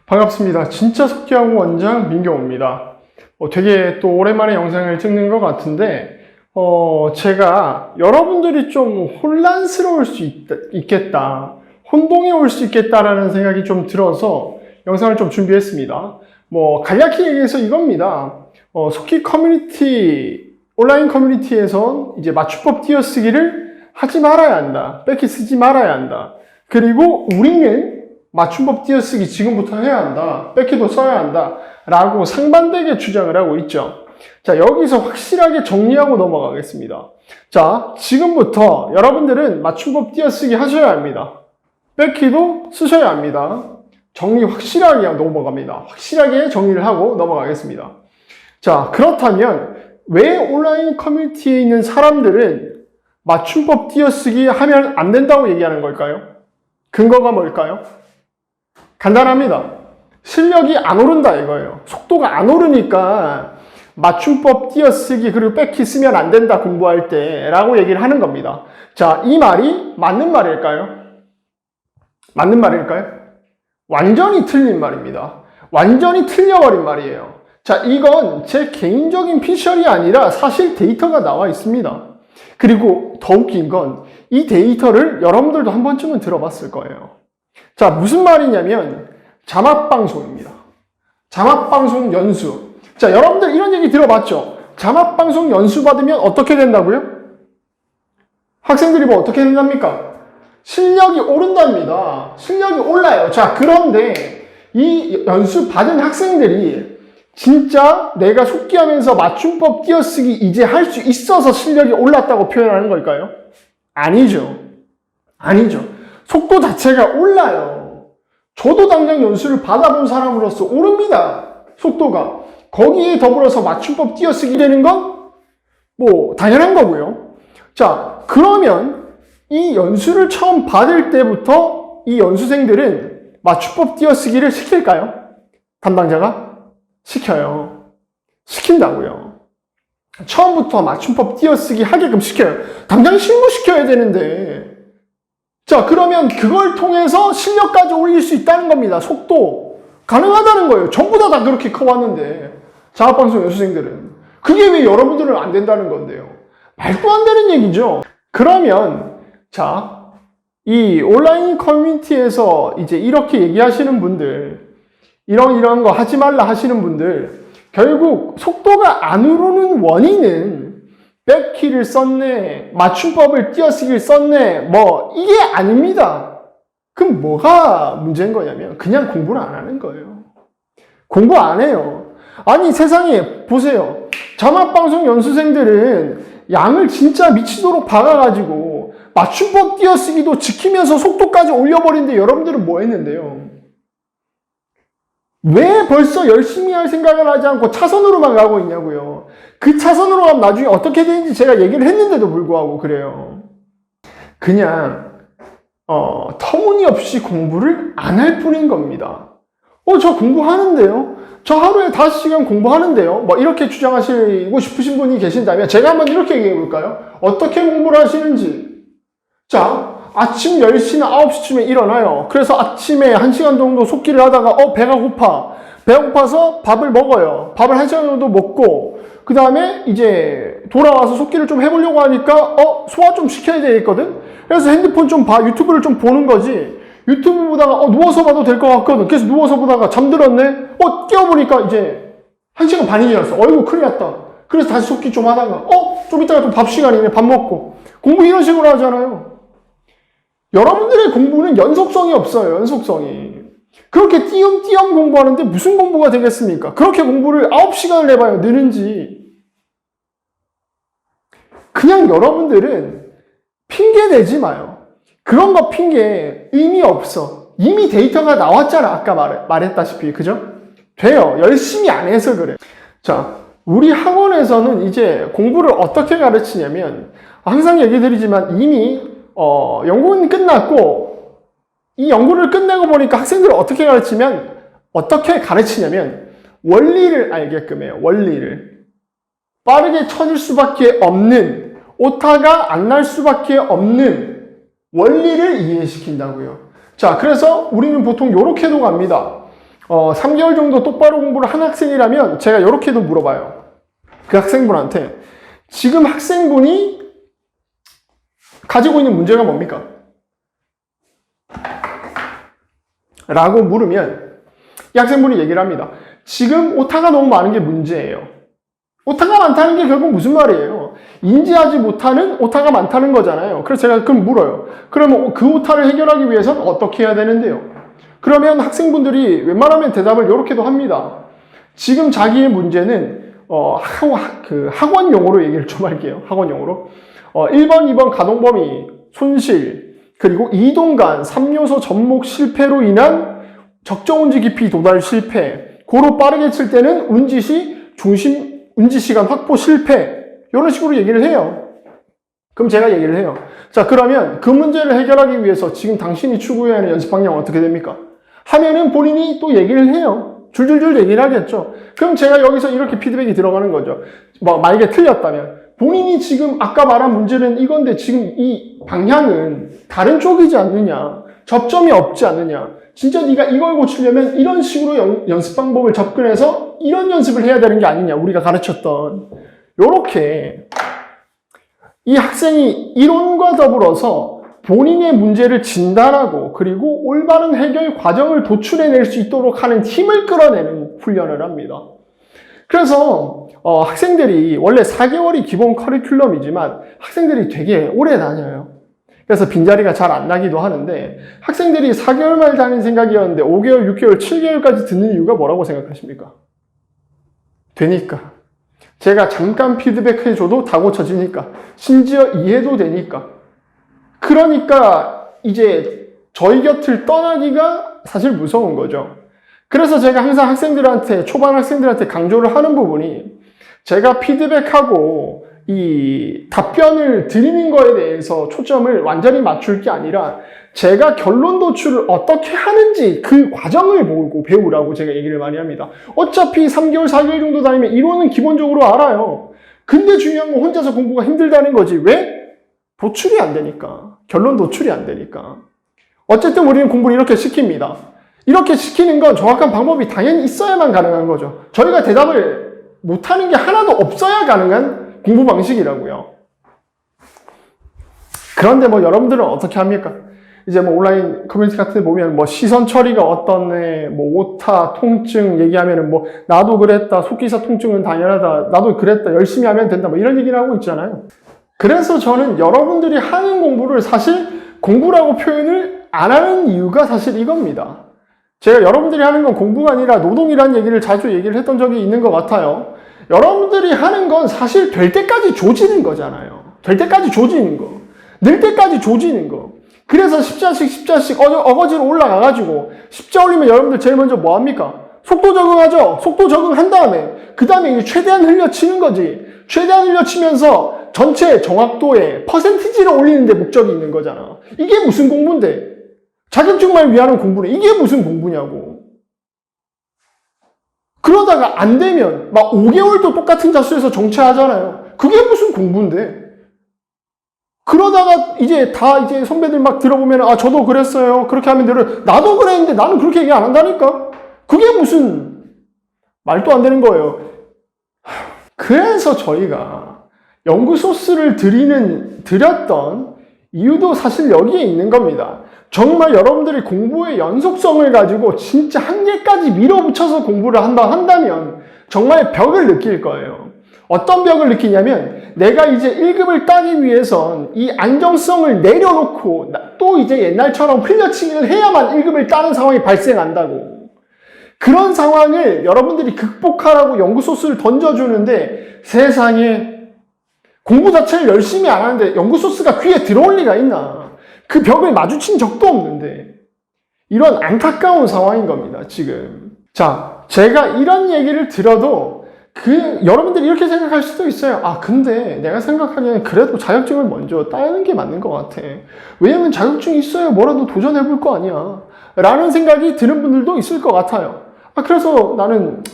반갑습니다. 진짜 속기하고 원장 민경호입니다. 되게 또 오랜만에 영상을 찍는 것 같은데 제가 여러분들이 좀 혼란스러울 수 있겠다, 혼동이 올 수 있겠다라는 생각이 좀 들어서 영상을 좀 준비했습니다. 간략히 얘기해서 이겁니다. 속기 커뮤니티, 온라인 커뮤니티에선 이제 맞춤법 띄어쓰기를 하지 말아야 한다, 뺏기 쓰지 말아야 한다. 그리고 우리는 맞춤법 띄어쓰기 지금부터 해야 한다, 뺏기도 써야 한다 라고 상반되게 주장을 하고 있죠. 자, 여기서 확실하게 정리하고 넘어가겠습니다. 자, 지금부터 여러분들은 맞춤법 띄어쓰기 하셔야 합니다. 뺏기도 쓰셔야 합니다. 정리 확실하게 넘어갑니다. 확실하게 정리를 하고 넘어가겠습니다. 자, 그렇다면 왜 온라인 커뮤니티에 있는 사람들은 맞춤법 띄어쓰기 하면 안 된다고 얘기하는 걸까요? 근거가 뭘까요? 간단합니다. 실력이 안 오른다 이거예요. 속도가 안 오르니까 맞춤법 띄어쓰기 그리고 뺏기 쓰면 안 된다 공부할 때 라고 얘기를 하는 겁니다. 자, 이 말이 맞는 말일까요? 맞는 말일까요? 완전히 틀린 말입니다. 완전히 틀려버린 말이에요. 자, 이건 제 개인적인 피셜이 아니라 사실 데이터가 나와 있습니다. 그리고 더 웃긴 건 이 데이터를 여러분들도 한 번쯤은 들어봤을 거예요. 자, 무슨 말이냐면 자막방송입니다. 자막방송 연수. 자, 여러분들 이런 얘기 들어봤죠? 자막방송 연수 받으면 어떻게 된다고요? 학생들이 어떻게 된답니까? 실력이 오른답니다. 실력이 올라요. 자, 그런데 이 연수 받은 학생들이 진짜 내가 속기하면서 맞춤법 띄어쓰기 이제 할 수 있어서 실력이 올랐다고 표현하는 걸까요? 아니죠. 아니죠. 속도 자체가 올라요. 저도 당장 연수를 받아본 사람으로서 오릅니다. 속도가. 거기에 더불어서 맞춤법 띄어쓰기 되는 건 당연한 거고요. 자, 그러면 이 연수를 처음 받을 때부터 이 연수생들은 맞춤법 띄어쓰기를 시킬까요? 담당자가? 시켜요. 시킨다고요. 처음부터 맞춤법 띄어쓰기 하게끔 시켜요. 당장 실무시켜야 되는데. 자, 그러면 그걸 통해서 실력까지 올릴 수 있다는 겁니다. 속도. 가능하다는 거예요. 전부 다 그렇게 커왔는데. 자막방송 연수생들은. 그게 왜 여러분들은 안 된다는 건데요. 말도 안 되는 얘기죠. 그러면, 자, 이 온라인 커뮤니티에서 이제 이렇게 얘기하시는 분들, 이런 거 하지 말라 하시는 분들, 결국 속도가 안 오르는 원인은 뺏기를 썼네, 맞춤법을 띄어쓰기를 썼네, 이게 아닙니다. 그럼 뭐가 문제인 거냐면 그냥 공부를 안 하는 거예요. 공부 안 해요. 아니, 세상에 보세요. 자막방송 연수생들은 양을 진짜 미치도록 박아가지고 맞춤법 띄어쓰기도 지키면서 속도까지 올려버리는데 여러분들은 뭐 했는데요? 왜 벌써 열심히 할 생각을 하지 않고 차선으로만 가고 있냐고요. 그 차선으로 가면 나중에 어떻게 되는지 제가 얘기를 했는데도 불구하고 그래요. 그냥 터무니없이 공부를 안 할 뿐인 겁니다. 저 공부하는데요? 저 하루에 5시간 공부하는데요? 이렇게 주장하시고 싶으신 분이 계신다면 제가 한번 이렇게 얘기해 볼까요? 어떻게 공부를 하시는지. 자, 아침 10시나 9시쯤에 일어나요. 그래서 아침에 1시간 정도 속기를 하다가 배가 고파. 배가 고파서 밥을 먹어요. 밥을 1시간 정도 먹고 그 다음에 이제 돌아와서 속기를 좀 해보려고 하니까 소화 좀 시켜야 되겠거든? 그래서 핸드폰 좀 유튜브를 좀 보는 거지. 유튜브 보다가 누워서 봐도 될 것 같거든. 그래서 누워서 보다가 잠들었네? 깨워보니까 이제 1시간 반이 지났어. 어이구 큰일 났다. 그래서 다시 속기 좀 하다가 좀 이따가 또 밥 시간이네. 밥 먹고. 공부 이런 식으로 하잖아요. 여러분들의 공부는 연속성이 없어요. 연속성이. 그렇게 띄엄띄엄 공부하는데 무슨 공부가 되겠습니까? 그렇게 공부를 9시간을 해봐요. 느는지. 그냥 여러분들은 핑계 대지 마요. 그런 거 핑계 의미 없어. 이미 데이터가 나왔잖아. 아까 말했다시피. 그죠? 돼요. 열심히 안 해서 그래. 자, 우리 학원에서는 이제 공부를 어떻게 가르치냐면 항상 얘기 드리지만 이미 연구는 끝났고 이 연구를 끝내고 보니까 학생들을 어떻게 가르치냐면 원리를 알게끔 해요. 원리를. 빠르게 쳐질 수밖에 없는, 오타가 안 날 수밖에 없는 원리를 이해시킨다고요. 자, 그래서 우리는 보통 이렇게도 갑니다. 3개월 정도 똑바로 공부를 한 학생이라면 제가 이렇게도 물어봐요. 그 학생분한테 지금 학생분이 가지고 있는 문제가 뭡니까? 라고 물으면 이 학생분이 얘기를 합니다. 지금 오타가 너무 많은 게 문제예요. 오타가 많다는 게 결국 무슨 말이에요? 인지하지 못하는 오타가 많다는 거잖아요. 그래서 제가 그럼 물어요. 그러면 그 오타를 해결하기 위해서는 어떻게 해야 되는데요? 그러면 학생분들이 웬만하면 대답을 이렇게도 합니다. 지금 자기의 문제는 학원 용어로 얘기를 좀 할게요. 학원 용어로 1번, 2번 가동범위, 손실, 그리고 이동간, 3요소 접목 실패로 인한 적정 운지 깊이 도달 실패, 고로 빠르게 칠 때는 운지시 중심 운지 시간 확보 실패, 이런 식으로 얘기를 해요. 그럼 제가 얘기를 해요. 자, 그러면 그 문제를 해결하기 위해서 지금 당신이 추구해야 하는 연습 방향은 어떻게 됩니까? 하면은 본인이 또 얘기를 해요. 줄줄줄 얘기를 하겠죠. 그럼 제가 여기서 이렇게 피드백이 들어가는 거죠. 만약에 틀렸다면 본인이 지금 아까 말한 문제는 이건데 지금 이 방향은 다른 쪽이지 않느냐, 접점이 없지 않느냐, 진짜 네가 이걸 고치려면 이런 식으로 연습 방법을 접근해서 이런 연습을 해야 되는 게 아니냐, 우리가 가르쳤던. 요렇게 이 학생이 이론과 더불어서 본인의 문제를 진단하고 그리고 올바른 해결 과정을 도출해낼 수 있도록 하는 힘을 끌어내는 훈련을 합니다. 그래서 학생들이 원래 4개월이 기본 커리큘럼이지만 학생들이 되게 오래 다녀요. 그래서 빈자리가 잘 안 나기도 하는데 학생들이 4개월만 다닐 생각이었는데 5개월, 6개월, 7개월까지 듣는 이유가 뭐라고 생각하십니까? 되니까. 제가 잠깐 피드백해줘도 다 고쳐지니까. 심지어 이해도 되니까. 그러니까 이제 저희 곁을 떠나기가 사실 무서운 거죠. 그래서 제가 항상 학생들한테, 초반 학생들한테 강조를 하는 부분이 제가 피드백하고 이 답변을 드리는 거에 대해서 초점을 완전히 맞출 게 아니라 제가 결론 도출을 어떻게 하는지 그 과정을 보고 배우라고 제가 얘기를 많이 합니다. 어차피 3개월, 4개월 정도 다니면 이론은 기본적으로 알아요. 근데 중요한 건 혼자서 공부가 힘들다는 거지. 왜? 도출이 안 되니까. 결론 도출이 안 되니까. 어쨌든 우리는 공부를 이렇게 시킵니다. 이렇게 시키는 건 정확한 방법이 당연히 있어야만 가능한 거죠. 저희가 대답을 못하는 게 하나도 없어야 가능한 공부 방식이라고요. 그런데 여러분들은 어떻게 합니까? 이제 온라인 커뮤니티 같은 데 보면 시선 처리가 어떻네, 오타, 통증 얘기하면은 나도 그랬다, 속기사 통증은 당연하다, 나도 그랬다, 열심히 하면 된다, 이런 얘기를 하고 있잖아요. 그래서 저는 여러분들이 하는 공부를 사실 공부라고 표현을 안 하는 이유가 사실 이겁니다. 제가 여러분들이 하는 건 공부가 아니라 노동이라는 얘기를 자주 얘기를 했던 적이 있는 것 같아요. 여러분들이 하는 건 사실 될 때까지 조지는 거잖아요. 될 때까지 조지는 거. 늘 때까지 조지는 거. 그래서 십자씩 어거지로 올라가가지고 십자 올리면 여러분들 제일 먼저 뭐 합니까? 속도 적응하죠? 속도 적응한 다음에 그 다음에 이제 최대한 흘려치는 거지. 최대한 흘려치면서 전체 정확도에 퍼센티지를 올리는 데 목적이 있는 거잖아. 이게 무슨 공부인데? 자격증만 위하는 공부는 이게 무슨 공부냐고. 그러다가 안 되면 5개월도 똑같은 자수에서 정체하잖아요. 그게 무슨 공부인데? 그러다가 이제 선배들 들어보면 저도 그랬어요. 그렇게 하면 되는, 나도 그랬는데 나는 그렇게 얘기 안 한다니까? 그게 무슨 말도 안 되는 거예요. 그래서 저희가 연구소스를 드렸던 이유도 사실 여기에 있는 겁니다. 정말 여러분들이 공부의 연속성을 가지고 진짜 한계까지 밀어붙여서 공부를 한다면 정말 벽을 느낄 거예요. 어떤 벽을 느끼냐면 내가 이제 1급을 따기 위해선 이 안정성을 내려놓고 또 이제 옛날처럼 흘려치기를 해야만 1급을 따는 상황이 발생한다고. 그런 상황을 여러분들이 극복하라고 연구소스를 던져주는데 세상에 공부 자체를 열심히 안 하는데 연구소스가 귀에 들어올 리가 있나. 그 벽을 마주친 적도 없는데 이런 안타까운 상황인 겁니다, 지금. 자, 제가 이런 얘기를 들어도 여러분들이 이렇게 생각할 수도 있어요. 근데 내가 생각하기에는 그래도 자격증을 먼저 따는 게 맞는 것 같아. 왜냐면 자격증이 있어야 뭐라도 도전해볼 거 아니야. 라는 생각이 드는 분들도 있을 것 같아요. 그래서 나는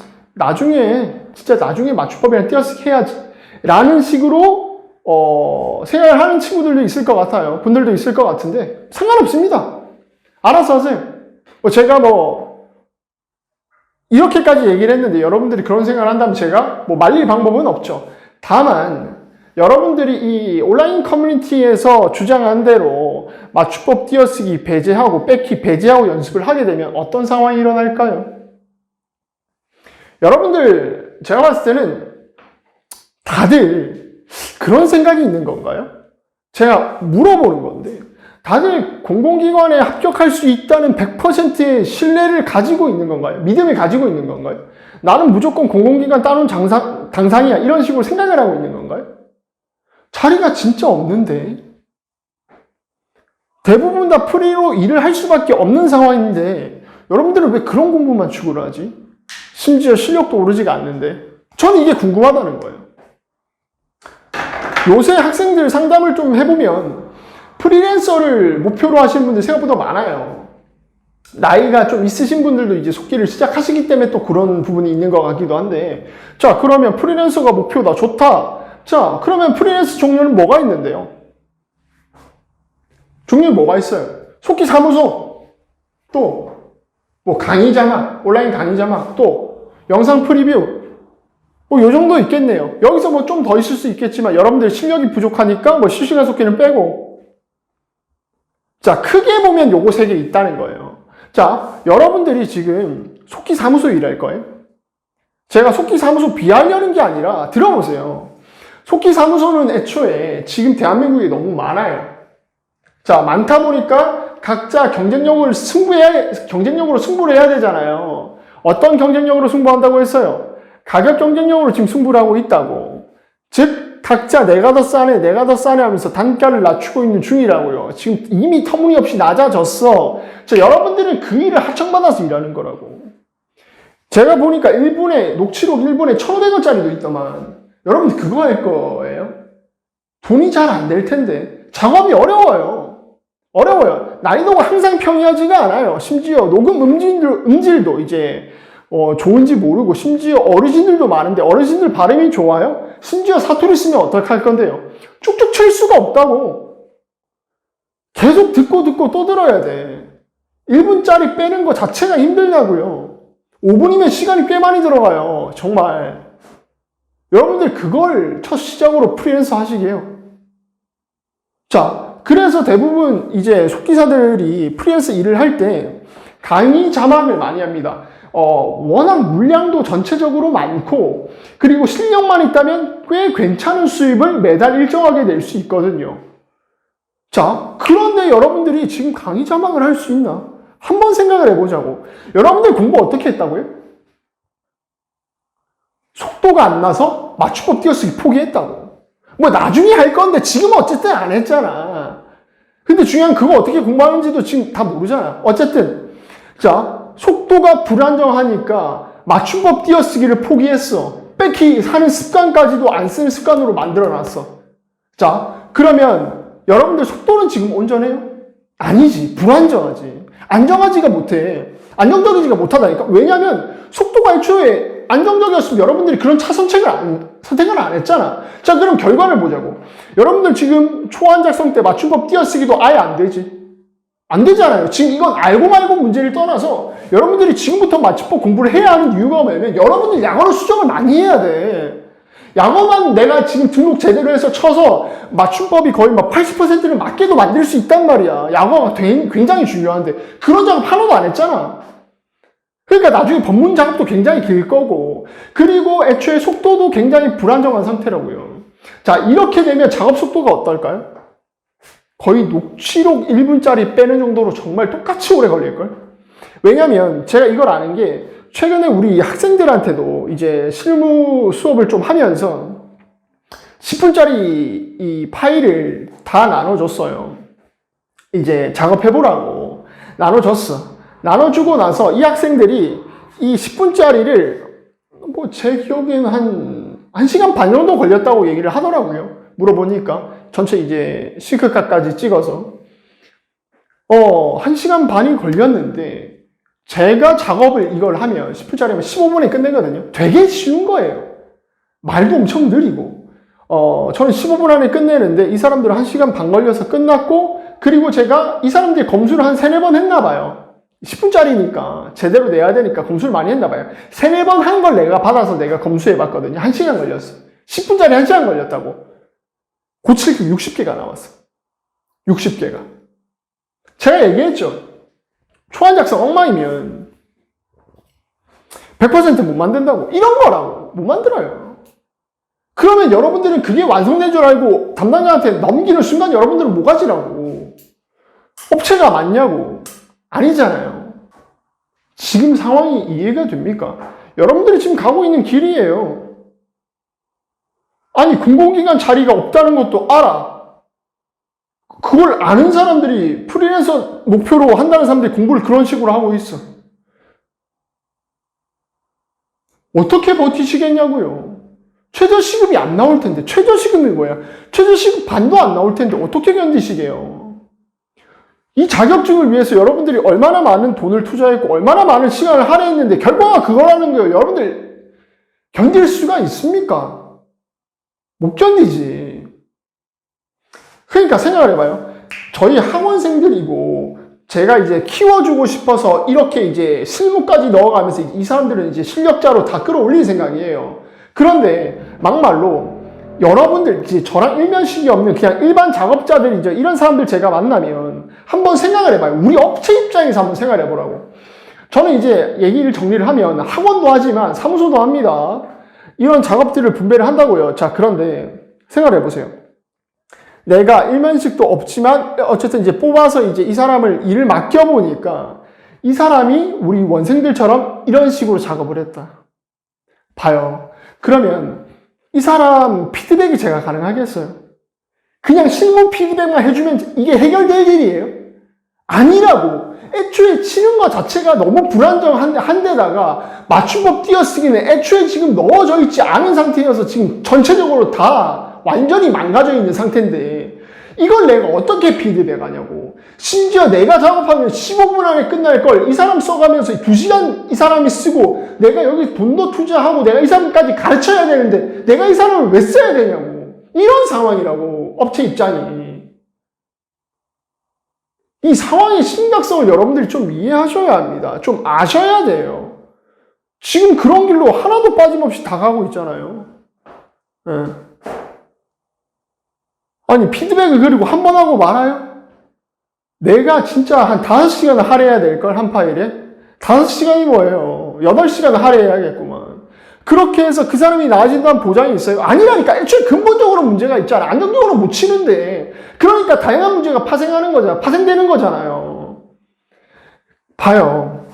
진짜 나중에 맞춤법이랑 띄어쓰기 해야지. 라는 식으로 생각을 하는 친구들도 있을 것 같아요. 분들도 있을 것 같은데 상관없습니다. 알아서 하세요. 제가 이렇게까지 얘기를 했는데 여러분들이 그런 생각을 한다면 제가 뭐 말릴 방법은 없죠. 다만 여러분들이 이 온라인 커뮤니티에서 주장한 대로 맞춤법 띄어쓰기 배제하고 뺏기 배제하고 연습을 하게 되면 어떤 상황이 일어날까요? 여러분들 제가 봤을 때는 다들 그런 생각이 있는 건가요? 제가 물어보는 건데 다들 공공기관에 합격할 수 있다는 100%의 신뢰를 가지고 있는 건가요? 믿음을 가지고 있는 건가요? 나는 무조건 공공기관 따놓은 당상이야 이런 식으로 생각을 하고 있는 건가요? 자리가 진짜 없는데 대부분 다 프리로 일을 할 수밖에 없는 상황인데 여러분들은 왜 그런 공부만 추구를 하지? 심지어 실력도 오르지가 않는데 저는 이게 궁금하다는 거예요. 요새 학생들 상담을 좀 해보면 프리랜서를 목표로 하시는 분들 생각보다 많아요. 나이가 좀 있으신 분들도 이제 속기를 시작하시기 때문에 또 그런 부분이 있는 것 같기도 한데 자 그러면 프리랜서가 목표다 좋다. 자 그러면 프리랜서 종류는 뭐가 있는데요? 종류는 뭐가 있어요? 속기 사무소 또 뭐 강의 자막 온라인 강의 자막 또 영상 프리뷰 뭐 요 정도 있겠네요. 여기서 뭐 좀 더 있을 수 있겠지만 여러분들 실력이 부족하니까 뭐 실시간 속기는 빼고 자 크게 보면 요거 3개 있다는 거예요. 자 여러분들이 지금 속기 사무소 일할 거예요? 제가 속기 사무소 비하려는 게 아니라 들어보세요. 속기 사무소는 애초에 지금 대한민국에 너무 많아요. 자 많다 보니까 각자 경쟁력으로 승부를 해야 되잖아요. 어떤 경쟁력으로 승부한다고 했어요? 가격 경쟁력으로 지금 승부를 하고 있다고. 즉 각자 내가 더 싸네 하면서 단가를 낮추고 있는 중이라고요. 지금 이미 터무니없이 낮아졌어. 자, 여러분들은 그 일을 하청받아서 일하는 거라고. 제가 보니까 녹취록 1분에 1,500원짜리도 있더만. 여러분들 그거 할 거예요? 돈이 잘 안 될 텐데. 작업이 어려워요. 난이도가 항상 평이하지가 않아요. 심지어 녹음 음질도 이제 좋은지 모르고 심지어 어르신들도 많은데 어르신들 발음이 좋아요? 심지어 사투리 쓰면 어떡할 건데요? 쭉쭉 칠 수가 없다고. 계속 듣고 또 들어야 돼. 1분짜리 빼는 거 자체가 힘들다고요. 5분이면 시간이 꽤 많이 들어가요. 정말. 여러분들 그걸 첫 시작으로 프리랜서 하시게요. 자, 그래서 대부분 이제 속기사들이 프리랜서 일을 할 때 강의 자막을 많이 합니다. 워낙 물량도 전체적으로 많고 그리고 실력만 있다면 꽤 괜찮은 수입을 매달 일정하게 낼 수 있거든요. 자, 그런데 여러분들이 지금 강의 자막을 할 수 있나? 한번 생각을 해보자고. 여러분들 공부 어떻게 했다고요? 속도가 안 나서 맞춤법 띄어쓰기 포기했다고. 뭐 나중에 할 건데 지금은 어쨌든 안 했잖아. 근데 중요한 그거 어떻게 공부하는지도 지금 다 모르잖아. 어쨌든 자 속도가 불안정하니까 맞춤법 띄어쓰기를 포기했어. 뺏기 사는 습관까지도 안 쓰는 습관으로 만들어놨어. 자 그러면 여러분들 속도는 지금 온전해요? 아니지. 불안정하지. 안정하지가 못해. 안정적이지가 못하다니까. 왜냐면 속도가 애초에 안정적이었으면 여러분들이 그런 선택을 안 했잖아. 자, 그럼 결과를 보자고. 여러분들 지금 초안 작성 때 맞춤법 띄어쓰기도 아예 안 되지. 안 되잖아요. 지금 이건 알고 말고 문제를 떠나서 여러분들이 지금부터 맞춤법 공부를 해야 하는 이유가 뭐냐면 여러분들 약어로 수정을 많이 해야 돼. 약어만 내가 지금 등록 제대로 해서 쳐서 맞춤법이 거의 막 80%를 맞게도 만들 수 있단 말이야. 약어가 굉장히 중요한데 그런 작업 하나도 안 했잖아. 그러니까 나중에 법문 작업도 굉장히 길 거고 그리고 애초에 속도도 굉장히 불안정한 상태라고요. 자 이렇게 되면 작업 속도가 어떨까요? 거의 녹취록 1분짜리 빼는 정도로 정말 똑같이 오래 걸릴걸? 왜냐면 제가 이걸 아는 게 최근에 우리 학생들한테도 이제 실무 수업을 좀 하면서 10분짜리 이 파일을 다 나눠줬어요. 이제 작업해보라고 나눠줬어. 나눠주고 나서 이 학생들이 이 10분짜리를 뭐 제 기억에는 한 1시간 반 정도 걸렸다고 얘기를 하더라고요. 물어보니까 전체 이제 싱크카까지 찍어서 1시간 반이 걸렸는데 제가 작업을 이걸 하면 10분짜리면 15분에 끝내거든요. 되게 쉬운 거예요. 말도 엄청 느리고 저는 15분 안에 끝내는데 이 사람들은 1시간 반 걸려서 끝났고 그리고 제가 이 사람들이 검수를 한 3-4번 했나 봐요. 10분짜리니까 제대로 내야 되니까 검수를 많이 했나 봐요. 3, 4번 한 걸 내가 받아서 내가 검수해 봤거든요. 1시간 걸렸어. 10분짜리 1시간 걸렸다고. 고칠 게 60개가 나왔어. 60개가. 제가 얘기했죠. 초안 작성 엉망이면 100% 못 만든다고. 이런 거라고. 못 만들어요. 그러면 여러분들은 그게 완성된 줄 알고 담당자한테 넘기는 순간 여러분들은 뭐가지라고. 업체가 맞냐고. 아니잖아요. 지금 상황이 이해가 됩니까? 여러분들이 지금 가고 있는 길이에요. 아니, 공공기관 자리가 없다는 것도 알아. 그걸 아는 사람들이 프리랜서 목표로 한다는 사람들이 공부를 그런 식으로 하고 있어. 어떻게 버티시겠냐고요. 최저시급이 안 나올 텐데. 최저시급이 뭐야? 최저시급 반도 안 나올 텐데 어떻게 견디시게요? 이 자격증을 위해서 여러분들이 얼마나 많은 돈을 투자했고 얼마나 많은 시간을 할애했는데 결과가 그거라는 거예요. 여러분들 견딜 수가 있습니까? 못 견디지. 그러니까 생각을 해봐요. 저희 학원생들이고 제가 이제 키워주고 싶어서 이렇게 이제 실무까지 넣어가면서 이 사람들은 이제 실력자로 다 끌어올릴 생각이에요. 그런데 막말로 여러분들 이제 저랑 일면식이 없는 그냥 일반 작업자들이죠. 이런 사람들 제가 만나면 한번 생각을 해봐요. 우리 업체 입장에서 한번 생각을 해보라고. 저는 이제 얘기를 정리를 하면 학원도 하지만 사무소도 합니다. 이런 작업들을 분배를 한다고요. 자, 그런데 생각을 해보세요. 내가 일면식도 없지만 어쨌든 이제 뽑아서 이제 이 사람을 일을 맡겨보니까 이 사람이 우리 원생들처럼 이런 식으로 작업을 했다. 봐요. 그러면 이 사람 피드백이 제가 가능하겠어요? 그냥 실무 피드백만 해주면 이게 해결될 일이에요? 아니라고. 애초에 치는 것 자체가 너무 불안정한데다가 맞춤법 띄어쓰기는 애초에 지금 넣어져 있지 않은 상태여서 지금 전체적으로 다 완전히 망가져 있는 상태인데 이걸 내가 어떻게 피드백하냐고. 심지어 내가 작업하면 15분 안에 끝날 걸 이 사람 써가면서 2시간 이 사람이 쓰고 내가 여기 돈도 투자하고 내가 이 사람까지 가르쳐야 되는데 내가 이 사람을 왜 써야 되냐고. 이런 상황이라고. 업체 입장이. 이 상황의 심각성을 여러분들이 좀 이해하셔야 합니다. 좀 아셔야 돼요. 지금 그런 길로 하나도 빠짐없이 다 가고 있잖아요. 네. 아니, 피드백을 그리고 한 번 하고 말아요? 내가 진짜 한 5시간을 할애해야 될걸, 한 파일에? 5시간이 뭐예요? 8시간을 할애해야겠구만. 그렇게 해서 그 사람이 나아진다는 보장이 있어요? 아니라니까. 애초에 근본적으로 문제가 있잖아. 안정적으로 못 치는데. 그러니까 다양한 문제가 파생되는 거잖아요. 봐요.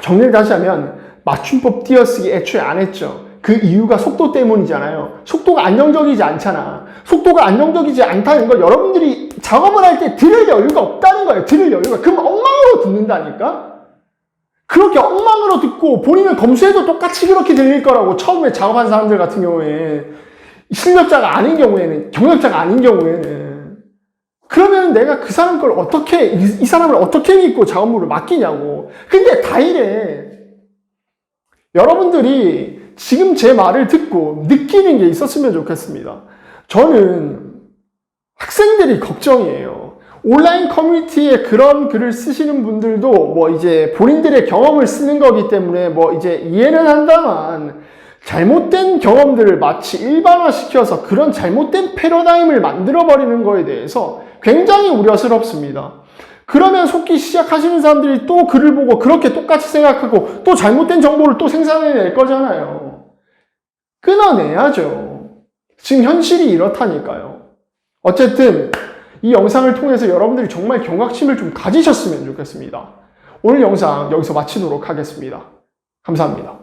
정리를 다시 하면 맞춤법 띄어쓰기 애초에 안 했죠. 그 이유가 속도 때문이잖아요. 속도가 안정적이지 않잖아. 속도가 안정적이지 않다는 걸 여러분들이 작업을 할 때 들을 여유가 없다는 거예요. 들을 여유가. 그럼 엉망으로 듣는다니까? 그렇게 엉망으로 듣고 본인은 검수해도 똑같이 그렇게 들릴 거라고. 처음에 작업한 사람들 같은 경우에 실력자가 아닌 경우에는, 경력자가 아닌 경우에는. 그러면 내가 그 사람 걸 어떻게, 이 사람을 어떻게 믿고 작업물을 맡기냐고. 근데 다 이래. 여러분들이 지금 제 말을 듣고 느끼는 게 있었으면 좋겠습니다. 저는 학생들이 걱정이에요. 온라인 커뮤니티에 그런 글을 쓰시는 분들도 뭐 이제 본인들의 경험을 쓰는 거기 때문에 뭐 이제 이해는 한다만 잘못된 경험들을 마치 일반화시켜서 그런 잘못된 패러다임을 만들어버리는 거에 대해서 굉장히 우려스럽습니다. 그러면 속기 시작하시는 사람들이 또 글을 보고 그렇게 똑같이 생각하고 또 잘못된 정보를 또 생산해낼 거잖아요. 끊어내야죠. 지금 현실이 이렇다니까요. 어쨌든 이 영상을 통해서 여러분들이 정말 경각심을 좀 가지셨으면 좋겠습니다. 오늘 영상 여기서 마치도록 하겠습니다. 감사합니다.